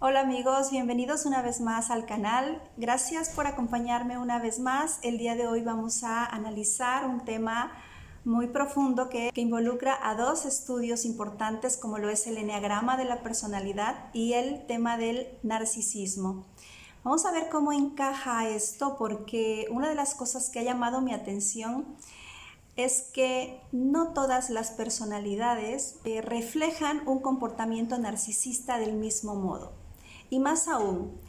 Hola amigos, bienvenidos una vez más al canal. Gracias por acompañarme una vez más. El día de hoy vamos a analizar un tema muy profundo que involucra a dos estudios importantes como lo es el eneagrama de la personalidad y el tema del narcisismo. Vamos a ver cómo encaja esto, porque una de las cosas que ha llamado mi atención es que no todas las personalidades reflejan un comportamiento narcisista del mismo modo. Y más aún,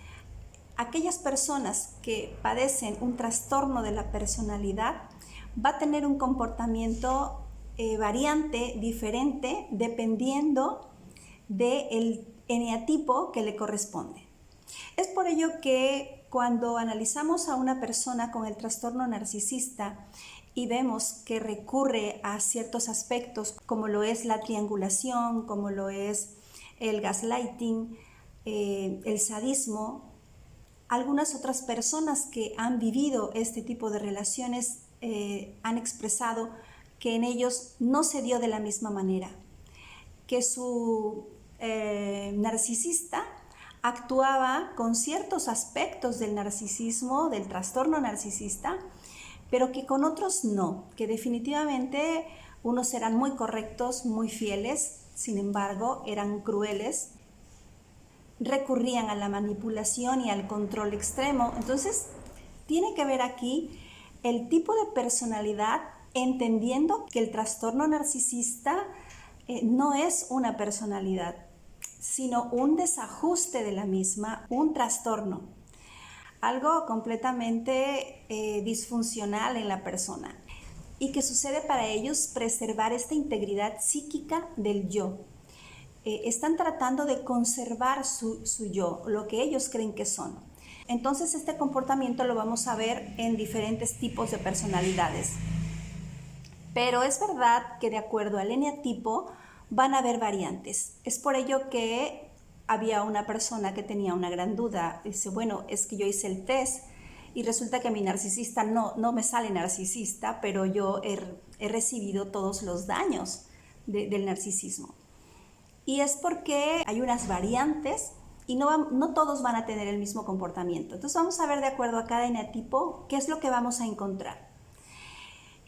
aquellas personas que padecen un trastorno de la personalidad va a tener un comportamiento variante, diferente, dependiendo del eneatipo que le corresponde. Es por ello que cuando analizamos a una persona con el trastorno narcisista y vemos que recurre a ciertos aspectos como lo es la triangulación, como lo es el gaslighting, el sadismo, algunas otras personas que han vivido este tipo de relaciones han expresado que en ellos no se dio de la misma manera, que su narcisista actuaba con ciertos aspectos del narcisismo, del trastorno narcisista, pero que con otros no, que definitivamente unos eran muy correctos, muy fieles, sin embargo eran crueles, recurrían a la manipulación y al control extremo. Entonces, tiene que ver aquí el tipo de personalidad, entendiendo que el trastorno narcisista no es una personalidad, sino un desajuste de la misma, un trastorno, algo completamente disfuncional en la persona, y que sucede para ellos preservar esta integridad psíquica del yo. Están tratando de conservar su yo, lo que ellos creen que son. Entonces este comportamiento lo vamos a ver en diferentes tipos de personalidades. Pero es verdad que de acuerdo al eneatipo van a haber variantes. Es por ello que había una persona que tenía una gran duda. Dice, bueno, es que yo hice el test y resulta que mi narcisista no me sale narcisista, pero yo he recibido todos los daños del narcisismo. Y es porque hay unas variantes y no todos van a tener el mismo comportamiento. Entonces vamos a ver de acuerdo a cada eneatipo qué es lo que vamos a encontrar.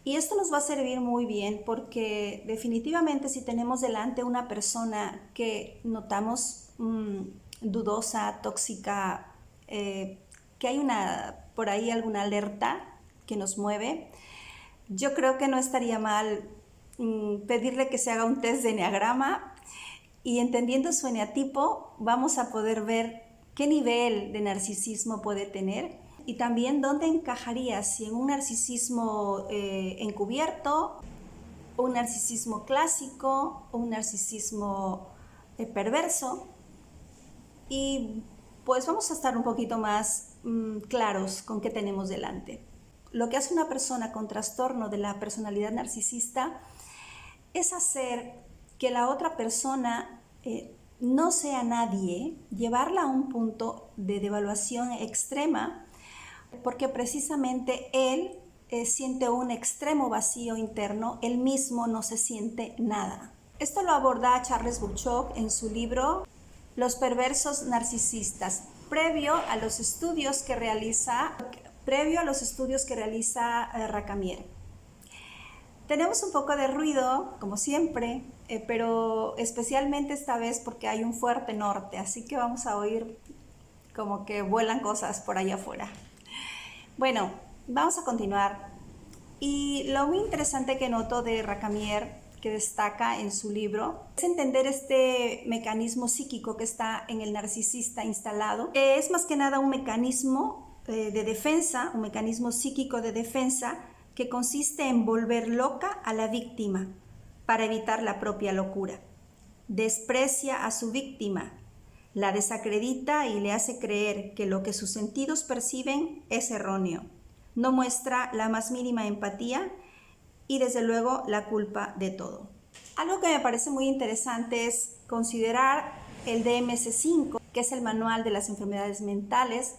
Y esto nos va a servir muy bien porque definitivamente si tenemos delante una persona que notamos dudosa, tóxica, que hay por ahí alguna alerta que nos mueve, yo creo que no estaría mal pedirle que se haga un test de eneagrama, y entendiendo su eneatipo vamos a poder ver qué nivel de narcisismo puede tener y también dónde encajaría, si en un narcisismo encubierto, un narcisismo clásico, un narcisismo perverso. Y pues vamos a estar un poquito más claros con qué tenemos delante. Lo que hace una persona con trastorno de la personalidad narcisista es hacer que la otra persona no sea nadie, llevarla a un punto de devaluación extrema, porque precisamente él siente un extremo vacío interno, él mismo no se siente nada. Esto lo aborda Charles Bukowski en su libro Los perversos narcisistas, previo a los estudios que realiza Rakamier. Tenemos un poco de ruido, como siempre, pero especialmente esta vez porque hay un fuerte norte, así que vamos a oír como que vuelan cosas por allá afuera. Bueno, vamos a continuar. Y lo muy interesante que noto de Rakamier, que destaca en su libro, es entender este mecanismo psíquico que está en el narcisista instalado. Es más que nada un mecanismo de defensa, un mecanismo psíquico de defensa, que consiste en volver loca a la víctima para evitar la propia locura. Desprecia a su víctima, la desacredita y le hace creer que lo que sus sentidos perciben es erróneo. No muestra la más mínima empatía y desde luego la culpa de todo. Algo que me parece muy interesante es considerar el DMS-5, que es el Manual de las Enfermedades Mentales,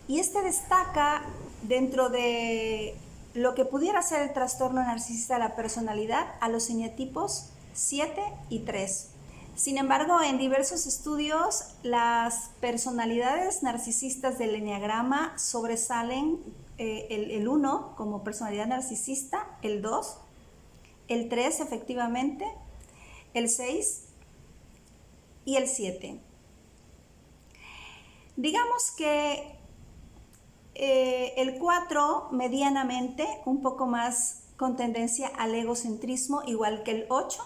y este destaca dentro de lo que pudiera ser el trastorno narcisista de la personalidad a los eneatipos 7 y 3. Sin embargo, en diversos estudios, las personalidades narcisistas del eneagrama sobresalen el 1 como personalidad narcisista, el 2, el 3 efectivamente, el 6 y el 7. Digamos que el 4 medianamente, un poco más con tendencia al egocentrismo, igual que el 8.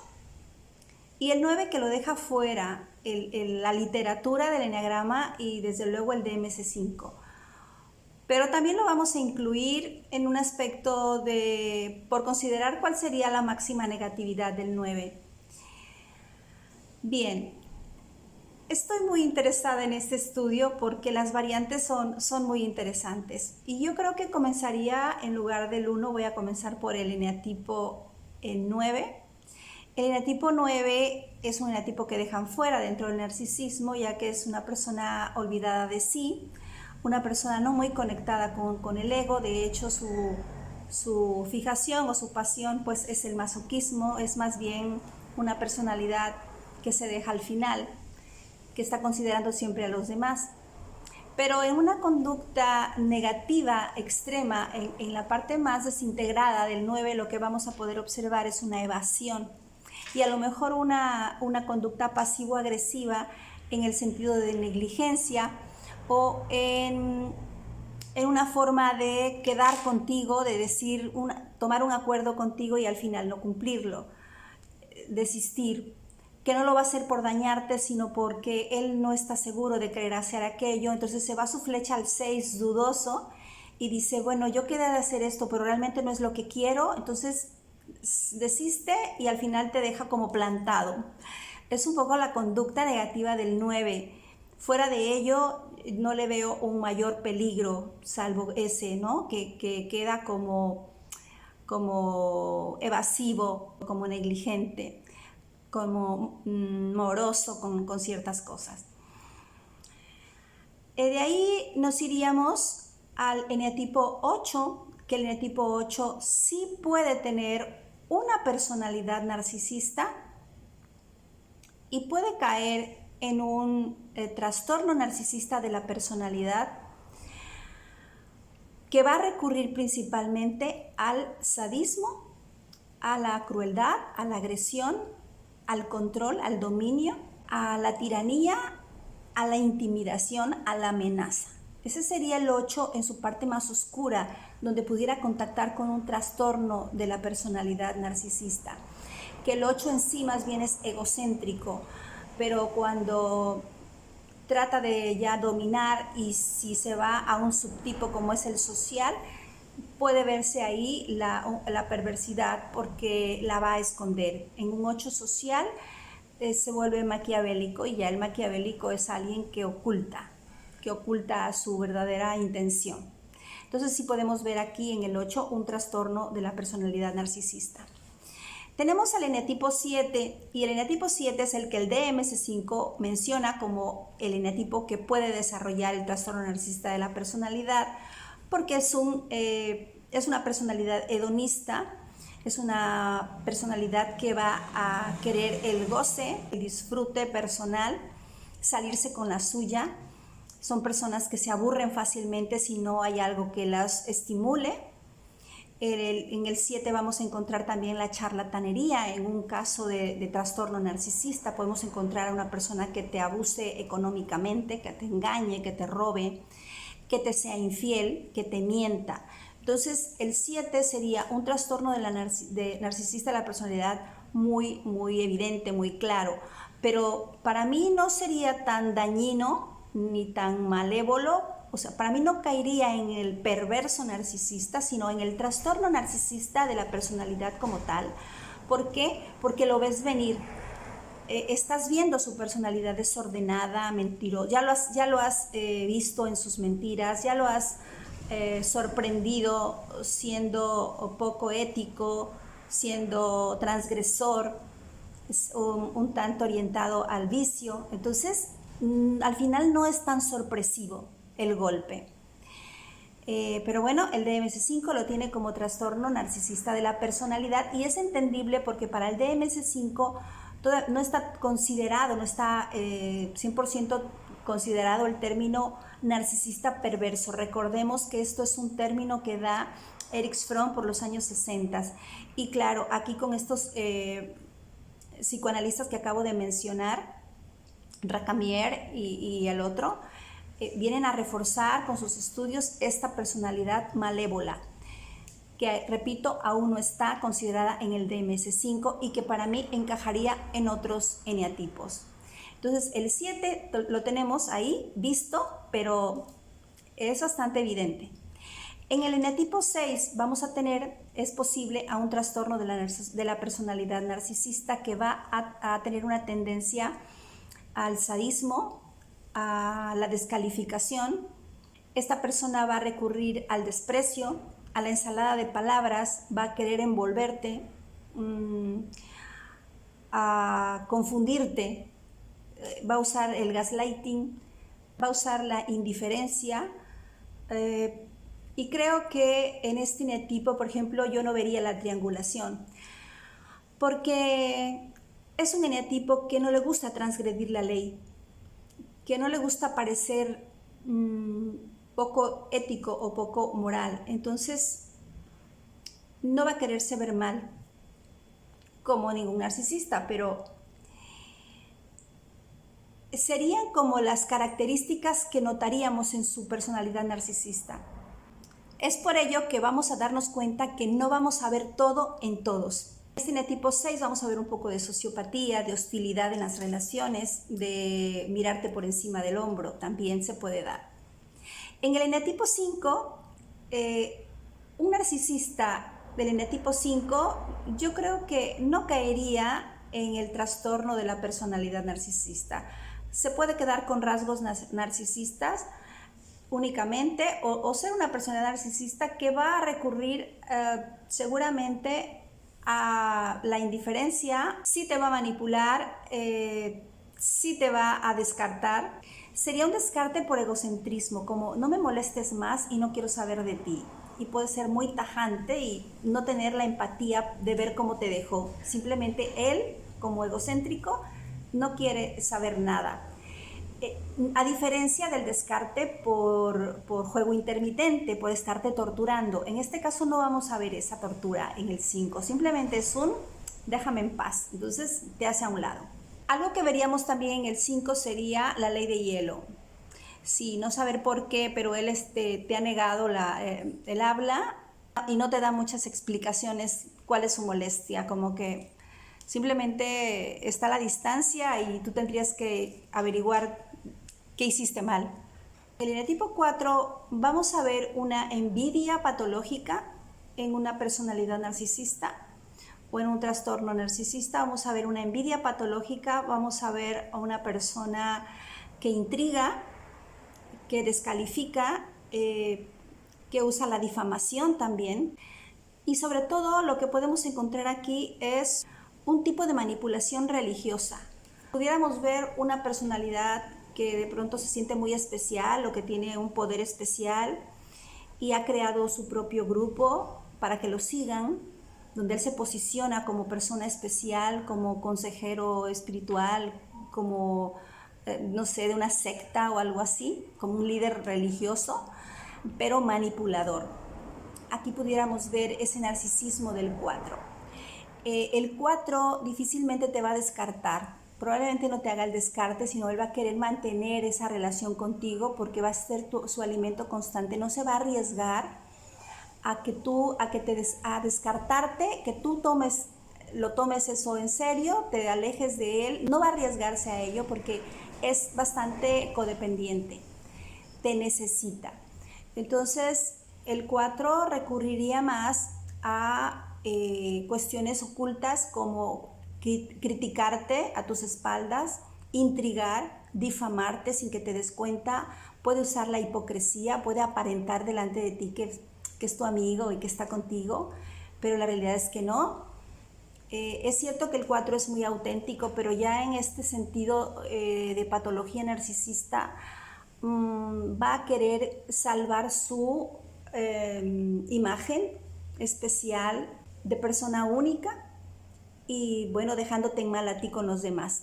Y el 9 que lo deja fuera, la literatura del eneagrama y desde luego el DMS5. Pero también lo vamos a incluir en un aspecto por considerar cuál sería la máxima negatividad del 9. Bien, estoy muy interesada en este estudio porque las variantes son muy interesantes. Y yo creo que comenzaría, en lugar del 1, voy a comenzar por el eneatipo 9. El eneatipo 9 es un eneatipo que dejan fuera dentro del narcisismo, ya que es una persona olvidada de sí, una persona no muy conectada con el ego. De hecho, su fijación o su pasión pues es el masoquismo, es más bien una personalidad que se deja al final, que está considerando siempre a los demás. Pero en una conducta negativa extrema, en la parte más desintegrada del 9, lo que vamos a poder observar es una evasión y a lo mejor una conducta pasivo-agresiva en el sentido de negligencia o en una forma de quedar contigo, de decir, tomar un acuerdo contigo y al final no cumplirlo, desistir, que no lo va a hacer por dañarte, sino porque él no está seguro de querer hacer aquello. Entonces se va su flecha al 6 dudoso y dice, bueno, yo quedé de hacer esto, pero realmente no es lo que quiero, entonces desiste y al final te deja como plantado. Es un poco la conducta negativa del 9. Fuera de ello, no le veo un mayor peligro, salvo ese, ¿no? Que queda como evasivo, como negligente, como moroso con ciertas cosas. De ahí nos iríamos al eneatipo 8, que el eneatipo 8 sí puede tener una personalidad narcisista y puede caer en un trastorno narcisista de la personalidad que va a recurrir principalmente al sadismo, a la crueldad, a la agresión, al control, al dominio, a la tiranía, a la intimidación, a la amenaza. Ese sería el 8 en su parte más oscura, donde pudiera contactar con un trastorno de la personalidad narcisista. Que el 8 en sí más bien es egocéntrico, pero cuando trata de ya dominar y si se va a un subtipo como es el social, puede verse ahí la perversidad porque la va a esconder. En un 8 social se vuelve maquiavélico y ya el maquiavélico es alguien que oculta su verdadera intención. Entonces sí podemos ver aquí en el 8 un trastorno de la personalidad narcisista. Tenemos al eneatipo 7 y el eneatipo 7 es el que el DMS5 menciona como el eneatipo que puede desarrollar el trastorno narcisista de la personalidad porque es una personalidad hedonista, es una personalidad que va a querer el goce, el disfrute personal, salirse con la suya. Son personas que se aburren fácilmente si no hay algo que las estimule. En el 7 vamos a encontrar también la charlatanería. En un caso de trastorno narcisista podemos encontrar a una persona que te abuse económicamente, que te engañe, que te robe, que te sea infiel, que te mienta. Entonces el 7 sería un trastorno de narcisista de la personalidad muy, muy evidente, muy claro. Pero para mí no sería tan dañino ni tan malévolo, o sea, para mí no caería en el perverso narcisista, sino en el trastorno narcisista de la personalidad como tal. ¿Por qué? Porque lo ves venir. Estás viendo su personalidad desordenada, mentirosa, ya lo has visto en sus mentiras, ya lo has sorprendido siendo poco ético, siendo transgresor, un tanto orientado al vicio. Entonces, al final no es tan sorpresivo el golpe. Pero bueno, el DMS5 lo tiene como trastorno narcisista de la personalidad y es entendible porque para el DMS5 no está considerado, no está 100% considerado el término narcisista perverso. Recordemos que esto es un término que da Erich Fromm por los años 60. Y claro, aquí con estos psicoanalistas que acabo de mencionar, Racamier y el otro, vienen a reforzar con sus estudios esta personalidad malévola, que, repito, aún no está considerada en el DMS5 y que para mí encajaría en otros eneatipos. Entonces, el 7 lo tenemos ahí visto, pero es bastante evidente. En el eneatipo 6 vamos a tener, es posible, a un trastorno de la personalidad narcisista que va a tener una tendencia al sadismo, a la descalificación. Esta persona va a recurrir al desprecio, a la ensalada de palabras, va a querer envolverte, a confundirte, va a usar el gaslighting, va a usar la indiferencia, y creo que en este eneatipo, por ejemplo, yo no vería la triangulación, porque es un eneatipo que no le gusta transgredir la ley, que no le gusta parecer poco ético o poco moral. Entonces, no va a quererse ver mal como ningún narcisista, pero serían como las características que notaríamos en su personalidad narcisista. Es por ello que vamos a darnos cuenta que no vamos a ver todo en todos. En este eneatipo 6 vamos a ver un poco de sociopatía, de hostilidad en las relaciones, de mirarte por encima del hombro, también se puede dar. En el eneatipo 5, un narcisista del eneatipo 5, yo creo que no caería en el trastorno de la personalidad narcisista. Se puede quedar con rasgos narcisistas únicamente o ser una persona narcisista que va a recurrir seguramente a la indiferencia, sí te va a manipular, sí te va a descartar. Sería un descarte por egocentrismo, como no me molestes más y no quiero saber de ti. Y puede ser muy tajante y no tener la empatía de ver cómo te dejó. Simplemente él, como egocéntrico, no quiere saber nada. A diferencia del descarte por juego intermitente, por estarte torturando. En este caso no vamos a ver esa tortura en el 5, simplemente es un déjame en paz, entonces te hace a un lado. Algo que veríamos también en el 5 sería la ley de hielo. Sí, no saber por qué, pero él te ha negado el habla y no te da muchas explicaciones cuál es su molestia, como que simplemente está a la distancia y tú tendrías que averiguar qué hiciste mal. En el eneatipo 4 vamos a ver una envidia patológica en una personalidad narcisista o en un trastorno narcisista. Vamos a ver una envidia patológica, vamos a ver a una persona que intriga, que descalifica, que usa la difamación también. Y sobre todo lo que podemos encontrar aquí es un tipo de manipulación religiosa. Pudiéramos ver una personalidad que de pronto se siente muy especial o que tiene un poder especial y ha creado su propio grupo para que lo sigan, donde él se posiciona como persona especial, como consejero espiritual, como, no sé, de una secta o algo así, como un líder religioso, pero manipulador. Aquí pudiéramos ver ese narcisismo del 4. El 4 difícilmente te va a descartar. Probablemente no te haga el descarte, sino él va a querer mantener esa relación contigo porque va a ser su alimento constante. No se va a arriesgar a descartarte, que tú lo tomes eso en serio, te alejes de él. No va a arriesgarse a ello porque es bastante codependiente, te necesita. Entonces, el 4 recurriría más a cuestiones ocultas como criticarte a tus espaldas, intrigar, difamarte sin que te des cuenta, puede usar la hipocresía, puede aparentar delante de ti que es tu amigo y que está contigo, pero la realidad es que no. Es cierto que el 4 es muy auténtico, pero ya en este sentido de patología narcisista va a querer salvar su imagen especial de persona única y bueno, dejándote en mal a ti con los demás.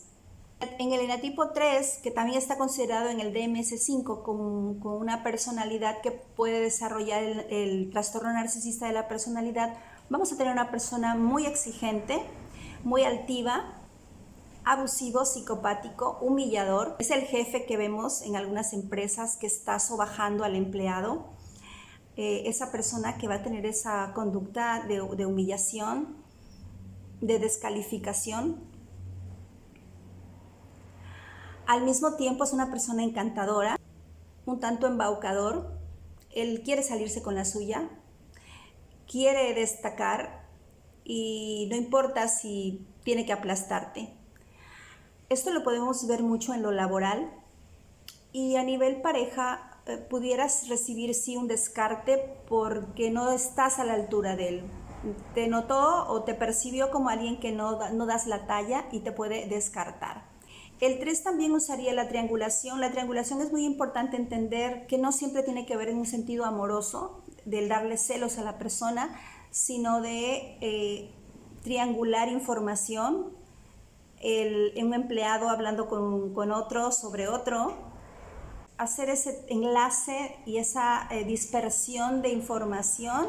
En el eneatipo 3, que también está considerado en el DMS5 con una personalidad que puede desarrollar el trastorno narcisista de la personalidad, vamos a tener una persona muy exigente, muy altiva, abusivo, psicopático, humillador. Es el jefe que vemos en algunas empresas que está sobajando al empleado. Esa persona que va a tener esa conducta de humillación, de descalificación. Al mismo tiempo es una persona encantadora, un tanto embaucador. Él quiere salirse con la suya, quiere destacar y no importa si tiene que aplastarte. Esto lo podemos ver mucho en lo laboral y a nivel pareja pudieras recibir sí un descarte porque no estás a la altura de él. Te notó o te percibió como alguien que no das la talla y te puede descartar. El 3 también usaría la triangulación. La triangulación es muy importante entender que no siempre tiene que ver en un sentido amoroso, del darle celos a la persona, sino de triangular información, un empleado hablando con otro sobre otro, hacer ese enlace y esa dispersión de información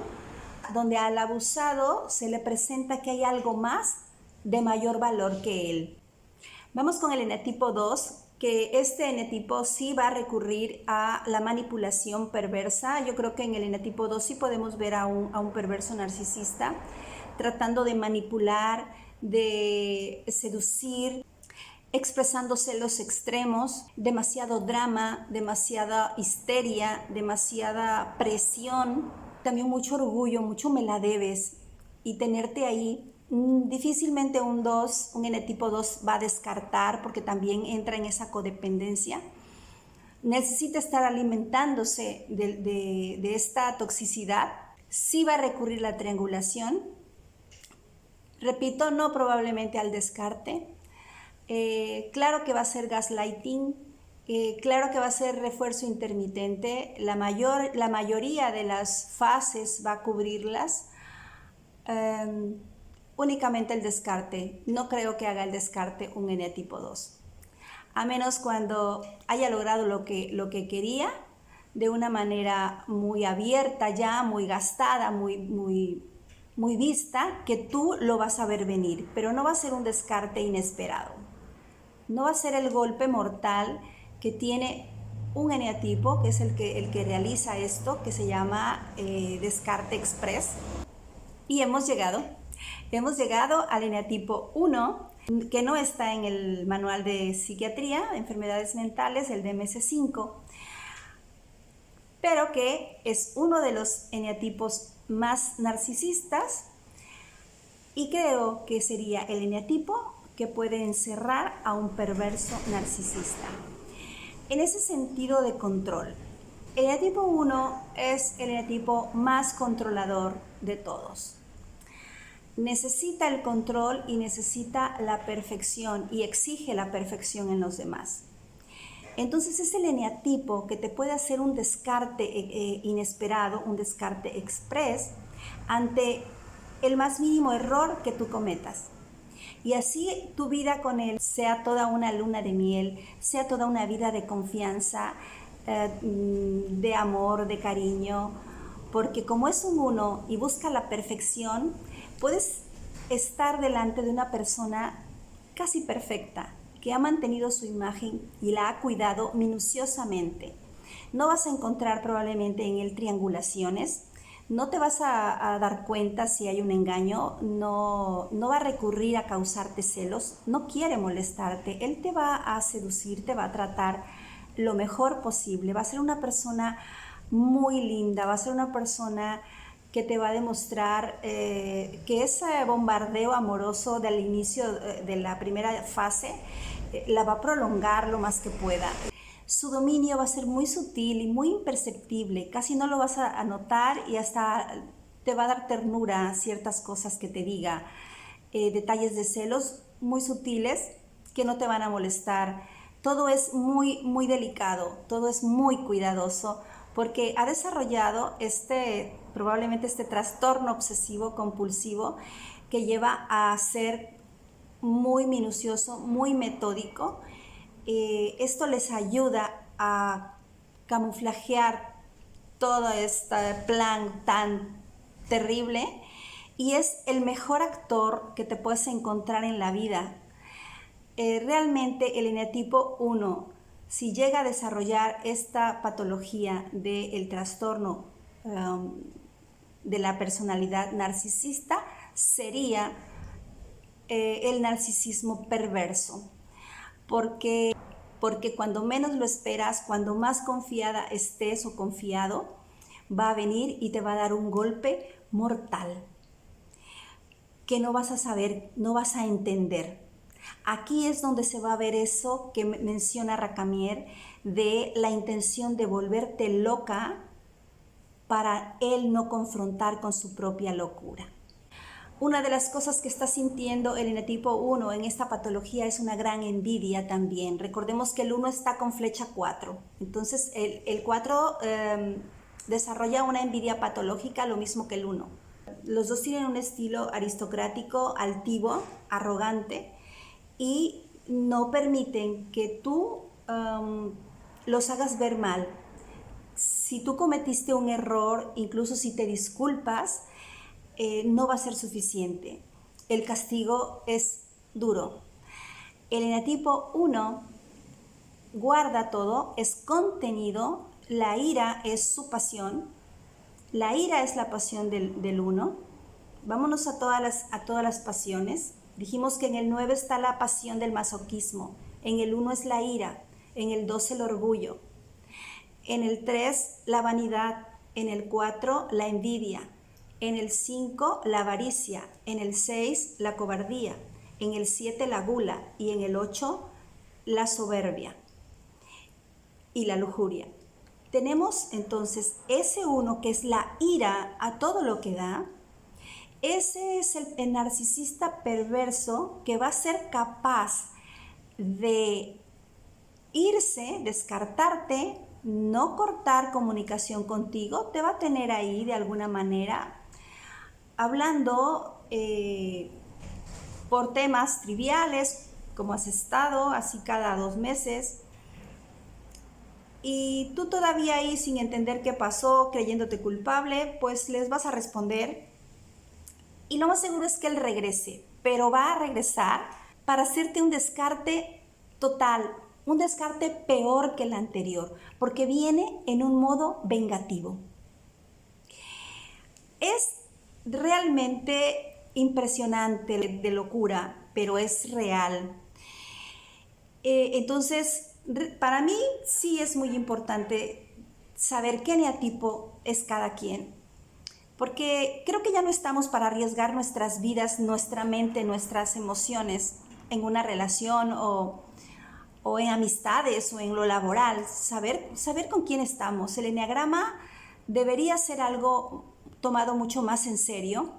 donde al abusado se le presenta que hay algo más de mayor valor que él. Vamos con el eneatipo 2, que este eneatipo sí va a recurrir a la manipulación perversa. Yo creo que en el eneatipo 2 sí podemos ver a un perverso narcisista tratando de manipular, de seducir, expresando celos extremos, demasiado drama, demasiada histeria, demasiada presión, también mucho orgullo, mucho me la debes y tenerte ahí. Difícilmente un eneatipo 2 va a descartar porque también entra en esa codependencia. Necesita estar alimentándose de esta toxicidad. Sí va a recurrir a la triangulación. Repito, no probablemente al descarte. Claro que va a ser gaslighting. Claro que va a ser refuerzo intermitente. La mayoría de las fases va a cubrirlas. Únicamente el descarte. No creo que haga el descarte un eneatipo 2. A menos cuando haya logrado lo que quería de una manera muy abierta ya, muy gastada, muy vista, que tú lo vas a ver venir. Pero no va a ser un descarte inesperado. No va a ser el golpe mortal que tiene un eneatipo, que es el que realiza esto, que se llama descarte express. Y hemos llegado al eneatipo 1, que no está en el manual de psiquiatría, enfermedades mentales, el DMS5, pero que es uno de los eneatipos más narcisistas y creo que sería el eneatipo que puede encerrar a un perverso narcisista. En ese sentido de control, el eneatipo 1 es el eneatipo más controlador de todos. Necesita el control y necesita la perfección y exige la perfección en los demás. Entonces es el eneatipo que te puede hacer un descarte inesperado, un descarte express ante el más mínimo error que tú cometas. Y así tu vida con él sea toda una luna de miel, sea toda una vida de confianza, de amor, de cariño, porque como es un 1 y busca la perfección, puedes estar delante de una persona casi perfecta, que ha mantenido su imagen y la ha cuidado minuciosamente. No vas a encontrar probablemente en él triangulaciones, no te vas a dar cuenta si hay un engaño, no va a recurrir a causarte celos, no quiere molestarte, él te va a seducir, te va a tratar lo mejor posible, va a ser una persona muy linda, va a ser una persona que te va a demostrar que ese bombardeo amoroso del inicio de la primera fase la va a prolongar lo más que pueda. Su dominio va a ser muy sutil y muy imperceptible, casi no lo vas a notar y hasta te va a dar ternura ciertas cosas que te diga, detalles de celos muy sutiles que no te van a molestar. Todo es muy delicado, todo es muy cuidadoso porque ha desarrollado probablemente este trastorno obsesivo compulsivo que lleva a ser muy minucioso, muy metódico. Esto les ayuda a camuflajear todo este plan tan terrible y es el mejor actor que te puedes encontrar en la vida. Realmente el eneatipo 1, si llega a desarrollar esta patología del trastorno de la personalidad narcisista, sería el narcisismo perverso. Porque cuando menos lo esperas, cuando más confiada estés o confiado, va a venir y te va a dar un golpe mortal que no vas a saber, no vas a entender. Aquí es donde se va a ver eso que menciona Racamier de la intención de volverte loca para él no confrontar con su propia locura. Una de las cosas que está sintiendo el eneatipo 1 en esta patología es una gran envidia también. Recordemos que el 1 está con flecha 4. Entonces el 4 desarrolla una envidia patológica, lo mismo que el 1. Los dos tienen un estilo aristocrático, altivo, arrogante y no permiten que tú los hagas ver mal. Si tú cometiste un error, incluso si te disculpas, no va a ser suficiente. El castigo es duro. El eneatipo 1 guarda todo, es contenido, la ira es su pasión, la ira es la pasión del 1. Vámonos a todas las pasiones. Dijimos que en el 9 está la pasión del masoquismo, en el 1 es la ira, en el 2 el orgullo, en el 3 la vanidad, en el 4 la envidia, en el 5 la avaricia, en el 6 la cobardía, en el 7 la gula y en el 8 la soberbia y la lujuria. Tenemos entonces ese 1 que es la ira a todo lo que da. Ese es el narcisista perverso que va a ser capaz de irse, descartarte, no cortar comunicación contigo, te va a tener ahí de alguna manera hablando por temas triviales, como has estado, así cada 2 meses, y tú todavía ahí sin entender qué pasó, creyéndote culpable, pues les vas a responder, y lo más seguro es que él regrese, pero va a regresar para hacerte un descarte total, un descarte peor que el anterior, porque viene en un modo vengativo. Es realmente impresionante de locura, pero es real. Entonces, para mí sí es muy importante saber qué eneatipo es cada quien, porque creo que ya no estamos para arriesgar nuestras vidas, nuestra mente, nuestras emociones en una relación o en amistades o en lo laboral, saber con quién estamos. El eneagrama debería ser algo tomado mucho más en serio.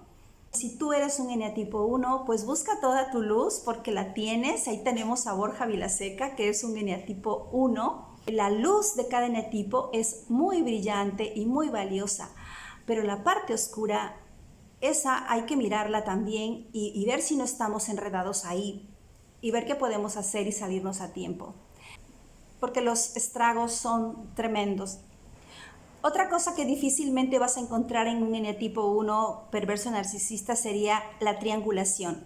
Si tú eres un eneatipo 1, pues busca toda tu luz porque la tienes. Ahí tenemos a Borja Vilaseca, que es un eneatipo 1. La luz de cada eneatipo es muy brillante y muy valiosa, pero la parte oscura, esa hay que mirarla también y ver si no estamos enredados ahí y ver qué podemos hacer y salirnos a tiempo, porque los estragos son tremendos. Otra cosa que difícilmente vas a encontrar en un eneatipo 1 perverso narcisista sería la triangulación.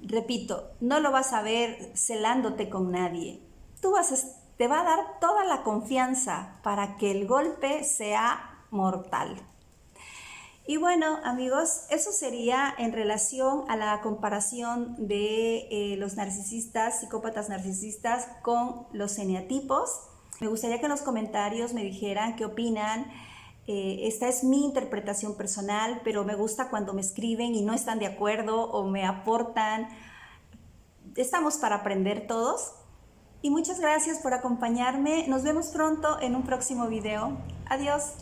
Repito, no lo vas a ver celándote con nadie. Te va a dar toda la confianza para que el golpe sea mortal. Y bueno, amigos, eso sería en relación a la comparación de los narcisistas, psicópatas narcisistas con los eneatipos. Me gustaría que en los comentarios me dijeran qué opinan. Esta es mi interpretación personal, pero me gusta cuando me escriben y no están de acuerdo o me aportan. Estamos para aprender todos. Y muchas gracias por acompañarme. Nos vemos pronto en un próximo video. Adiós.